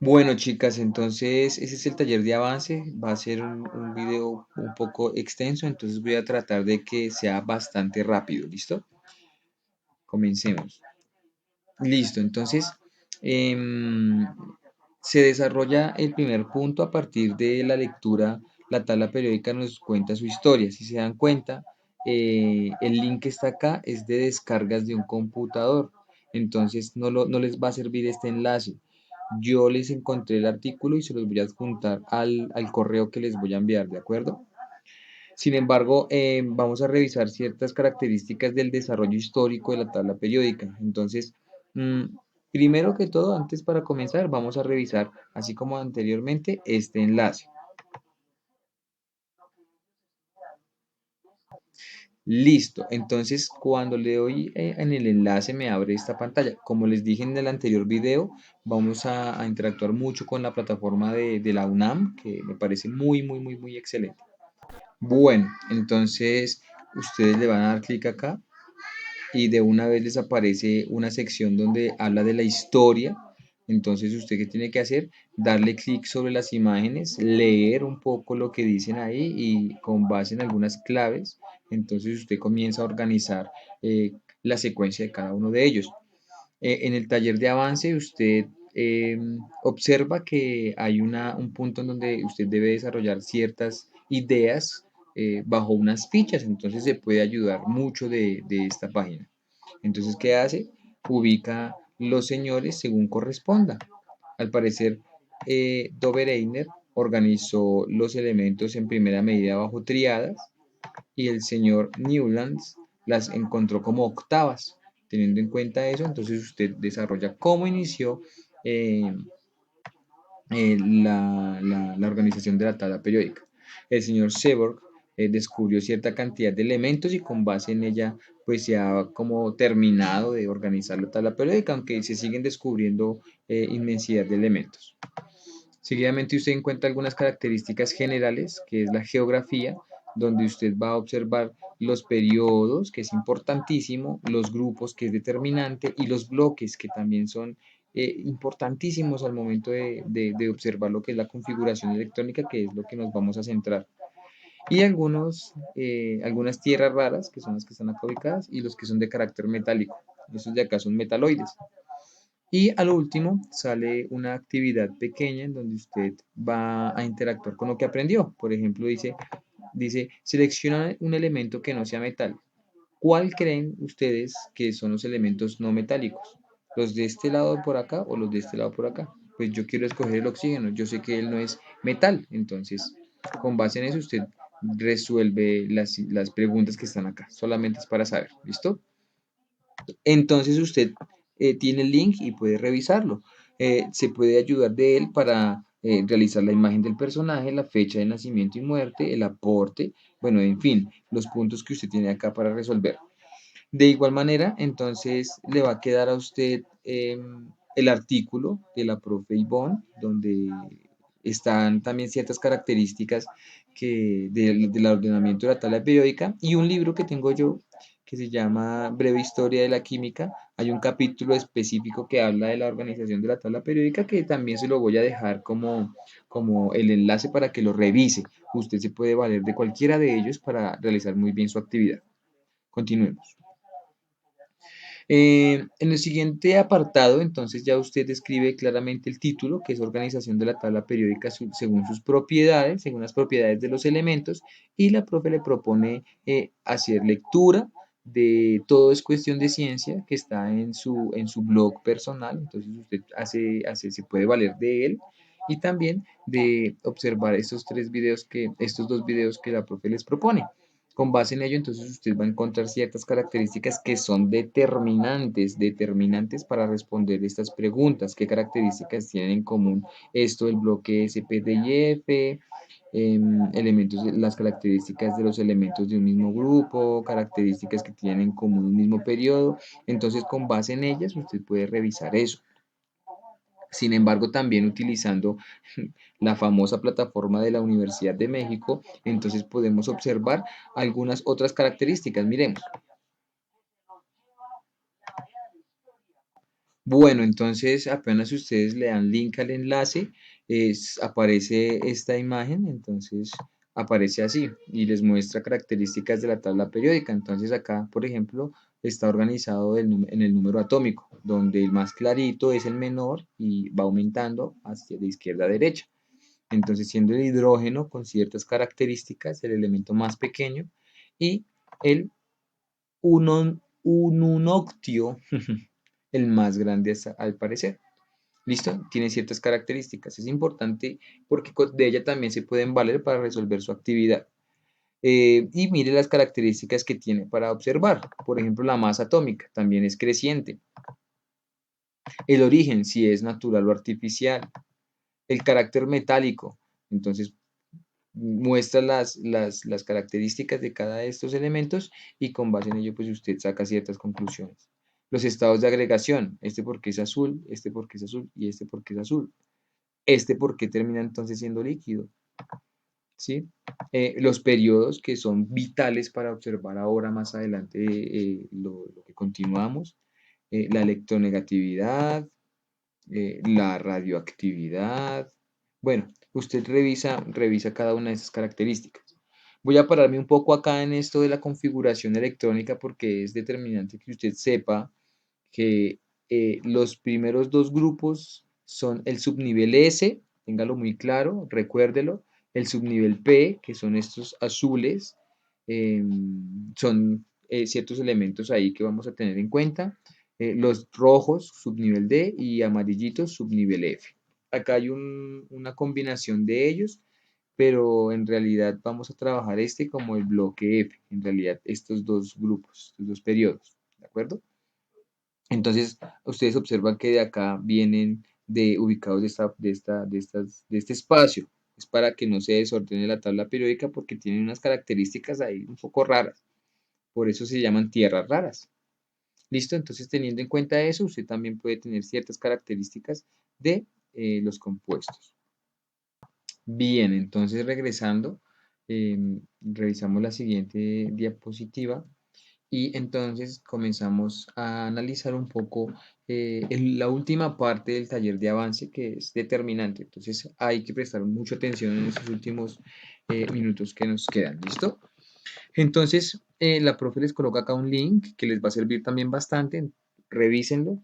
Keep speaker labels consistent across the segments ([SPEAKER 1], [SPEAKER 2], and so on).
[SPEAKER 1] Bueno, chicas, entonces ese es el taller de avance. Va a ser un video un poco extenso, entonces voy a tratar de que sea bastante rápido. ¿Listo? Comencemos. Listo, entonces em, se desarrolla el primer punto a partir de la lectura. La tabla periódica nos cuenta su historia. Si se dan cuenta, el link que está acá es de descargas de un computador. Entonces no les va a servir este enlace. Yo les encontré el artículo y se los voy a adjuntar al correo que les voy a enviar, ¿de acuerdo? Sin embargo, vamos a revisar ciertas características del desarrollo histórico de la tabla periódica. Entonces, mm, primero que todo, antes para comenzar, vamos a revisar, así como anteriormente, este enlace. Listo. Entonces, cuando le doy en el enlace, me abre esta pantalla. Como les dije en el anterior video, vamos a interactuar mucho con la plataforma de la UNAM, que me parece muy excelente. Bueno, entonces ustedes le van a dar clic acá y de una vez les aparece una sección donde habla de la historia. Entonces, ¿usted qué tiene que hacer? Darle clic sobre las imágenes, leer un poco lo que dicen ahí y con base en algunas claves, entonces usted comienza a organizar la secuencia de cada uno de ellos. En el taller de avance, usted observa que hay un punto en donde usted debe desarrollar ciertas ideas bajo unas fichas, entonces se puede ayudar mucho de esta página. Entonces, ¿qué hace? Ubica los señores según corresponda. Al parecer, Dobereiner organizó los elementos en primera medida bajo triadas y el señor Newlands las encontró como octavas. Teniendo en cuenta eso, entonces usted desarrolla cómo inició eh, la organización de la tabla periódica. El señor Seborg descubrió cierta cantidad de elementos y con base en ella pues se ha como terminado de organizar la tabla periódica, aunque se siguen descubriendo inmensidad de elementos. Seguidamente usted encuentra algunas características generales, que es la geografía, donde usted va a observar los periodos, que es importantísimo, los grupos, que es determinante, y los bloques, que también son importantísimos al momento de observar lo que es la configuración electrónica, que es lo que nos vamos a centrar. Y algunas tierras raras, que son las que están acá ubicadas, y los que son de carácter metálico. Esos de acá son metaloides. Y al último sale una actividad pequeña en donde usted va a interactuar con lo que aprendió. Por ejemplo, dice, selecciona un elemento que no sea metal. ¿Cuál creen ustedes que son los elementos no metálicos? ¿Los de este lado por acá o los de este lado por acá? Pues yo quiero escoger el oxígeno. Yo sé que él no es metal. Entonces, con base en eso, usted resuelve las preguntas que están acá. Solamente es para saber. ¿Listo? Entonces usted tiene el link y puede revisarlo. Se puede ayudar de él para realizar la imagen del personaje, la fecha de nacimiento y muerte, el aporte, bueno, en fin, los puntos que usted tiene acá para resolver. De igual manera, entonces le va a quedar a usted el artículo de la profe Ivonne, donde están también ciertas características del ordenamiento de la tabla periódica y un libro que tengo yo que se llama Breve Historia de la Química. Hay un capítulo específico que habla de la organización de la tabla periódica que también se lo voy a dejar como el enlace para que lo revise. Usted se puede valer de cualquiera de ellos para realizar muy bien su actividad. Continuemos. En el siguiente apartado, entonces ya usted describe claramente el título, que es organización de la tabla periódica según sus propiedades, según las propiedades de los elementos, y la profe le propone hacer lectura de Todo es cuestión de ciencia, que está en su blog personal, entonces usted se puede valer de él, y también de observar estos dos videos que la profe les propone. Con base en ello, entonces usted va a encontrar ciertas características que son determinantes para responder estas preguntas. ¿Qué características tienen en común esto del bloque SPDIF? Las características de los elementos de un mismo grupo, características que tienen en común un mismo periodo. Entonces, con base en ellas, usted puede revisar eso. Sin embargo, también utilizando la famosa plataforma de la Universidad de México, entonces podemos observar algunas otras características. Miremos. Bueno, entonces apenas ustedes le dan link al enlace, aparece esta imagen, entonces aparece así y les muestra características de la tabla periódica. Entonces acá, por ejemplo, está organizado en el número atómico, donde el más clarito es el menor y va aumentando hacia de izquierda a derecha. Entonces, siendo el hidrógeno con ciertas características, el elemento más pequeño, y el ununoctio, el más grande al parecer. ¿Listo? Tiene ciertas características. Es importante porque de ella también se pueden valer para resolver su actividad. Y mire las características que tiene para observar. Por ejemplo, la masa atómica también es creciente. El origen, si es natural o artificial. El carácter metálico. Entonces, muestra las características de cada de estos elementos y con base en ello, pues usted saca ciertas conclusiones. Los estados de agregación, este porque es azul, este porque es azul y este porque es azul. Este porque termina entonces siendo líquido, ¿sí? Los periodos que son vitales para observar ahora más adelante lo que continuamos, la electronegatividad, la radioactividad. Bueno, usted revisa cada una de esas características. Voy a pararme un poco acá en esto de la configuración electrónica porque es determinante que usted sepa que los primeros dos grupos son el subnivel S, téngalo muy claro, recuérdelo, el subnivel P, que son estos azules, son ciertos elementos ahí que vamos a tener en cuenta, los rojos, subnivel D, y amarillitos, subnivel F. Acá hay una combinación de ellos, pero en realidad vamos a trabajar este como el bloque F, en realidad estos dos grupos, estos dos periodos, ¿de acuerdo? Entonces, ustedes observan que de acá vienen ubicados de este espacio. Es para que no se desordene la tabla periódica porque tienen unas características ahí un poco raras. Por eso se llaman tierras raras. ¿Listo? Entonces, teniendo en cuenta eso, usted también puede tener ciertas características de los compuestos. Bien, entonces regresando, revisamos la siguiente diapositiva. Y entonces comenzamos a analizar un poco la última parte del taller de avance que es determinante. Entonces hay que prestar mucha atención en estos últimos minutos que nos quedan. ¿Listo? Entonces la profe les coloca acá un link que les va a servir también bastante. Revísenlo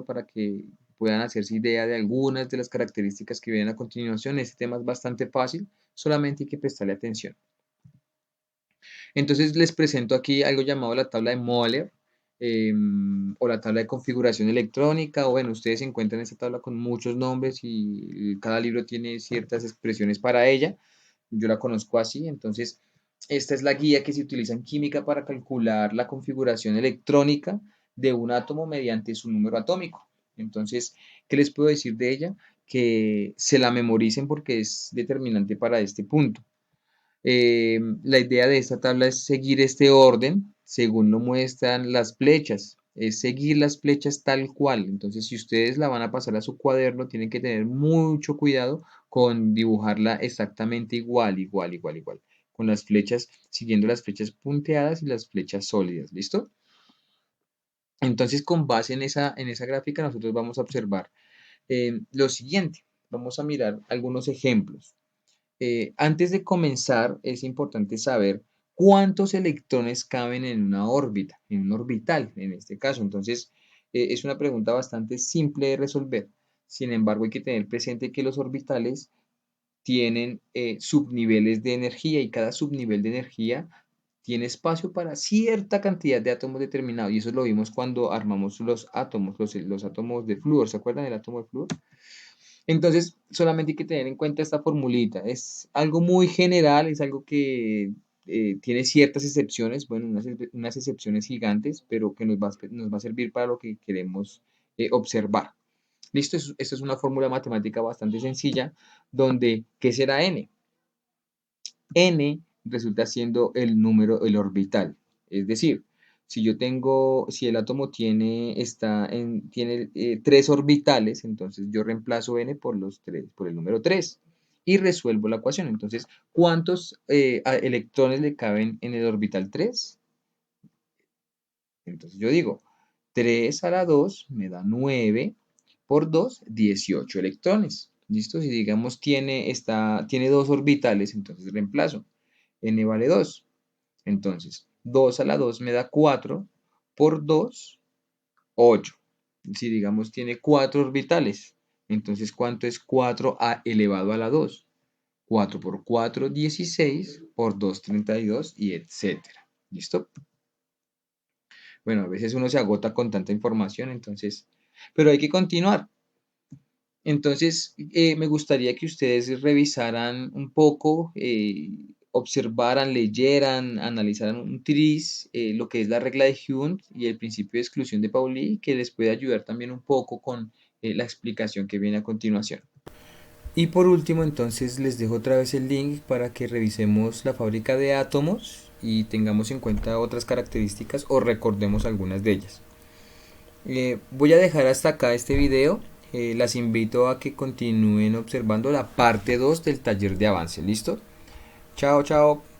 [SPEAKER 1] para que puedan hacerse idea de algunas de las características que vienen a continuación. Este tema es bastante fácil, solamente hay que prestarle atención. Entonces les presento aquí algo llamado la tabla de Moeller o la tabla de configuración electrónica. O bueno, ustedes encuentran esta tabla con muchos nombres y cada libro tiene ciertas expresiones para ella. Yo la conozco así. Entonces, esta es la guía que se utiliza en química para calcular la configuración electrónica de un átomo mediante su número atómico. Entonces, ¿qué les puedo decir de ella? Que se la memoricen porque es determinante para este punto. La idea de esta tabla es seguir este orden según lo muestran las flechas, es seguir las flechas tal cual. Entonces, si ustedes la van a pasar a su cuaderno, tienen que tener mucho cuidado con dibujarla exactamente igual, con las flechas, siguiendo las flechas punteadas y las flechas sólidas, ¿listo? Entonces, con base en esa gráfica, nosotros vamos a observar lo siguiente. Vamos a mirar algunos ejemplos. Antes de comenzar, es importante saber cuántos electrones caben en una órbita, en un orbital, en este caso. Entonces, es una pregunta bastante simple de resolver. Sin embargo, hay que tener presente que los orbitales tienen subniveles de energía y cada subnivel de energía tiene espacio para cierta cantidad de átomos determinados. Y eso lo vimos cuando armamos los átomos, los átomos de flúor. ¿Se acuerdan del átomo de flúor? Entonces, solamente hay que tener en cuenta esta formulita. Es algo muy general, es algo que tiene ciertas excepciones, bueno, unas excepciones gigantes, pero que nos va a servir para lo que queremos observar. ¿Listo? Esto es una fórmula matemática bastante sencilla, donde, ¿qué será n? N resulta siendo el número, el orbital. Es decir, si el átomo tiene tres orbitales, entonces yo reemplazo n por el número 3 y resuelvo la ecuación. Entonces, ¿cuántos electrones le caben en el orbital 3? Entonces yo digo, 3 a la 2 me da 9 por 2, 18 electrones. ¿Listo? Si digamos tiene dos orbitales, entonces reemplazo. N vale 2. Entonces, 2 a la 2 me da 4 por 2, 8. Si digamos tiene 4 orbitales, entonces ¿cuánto es 4 elevado a la 2? 4 por 4, 16, por 2, 32 y etcétera. ¿Listo? Bueno, a veces uno se agota con tanta información, entonces, pero hay que continuar. Entonces, me gustaría que ustedes revisaran un poco, observaran, leyeran, analizaran un tris, lo que es la regla de Hunt y el principio de exclusión de Pauli, que les puede ayudar también un poco con la explicación que viene a continuación. Y por último, entonces les dejo otra vez el link para que revisemos la fábrica de átomos y tengamos en cuenta otras características o recordemos algunas de ellas. Voy a dejar hasta acá este video. Las invito a que continúen observando la parte 2 del taller de avance. ¿Listo? Chao, chao.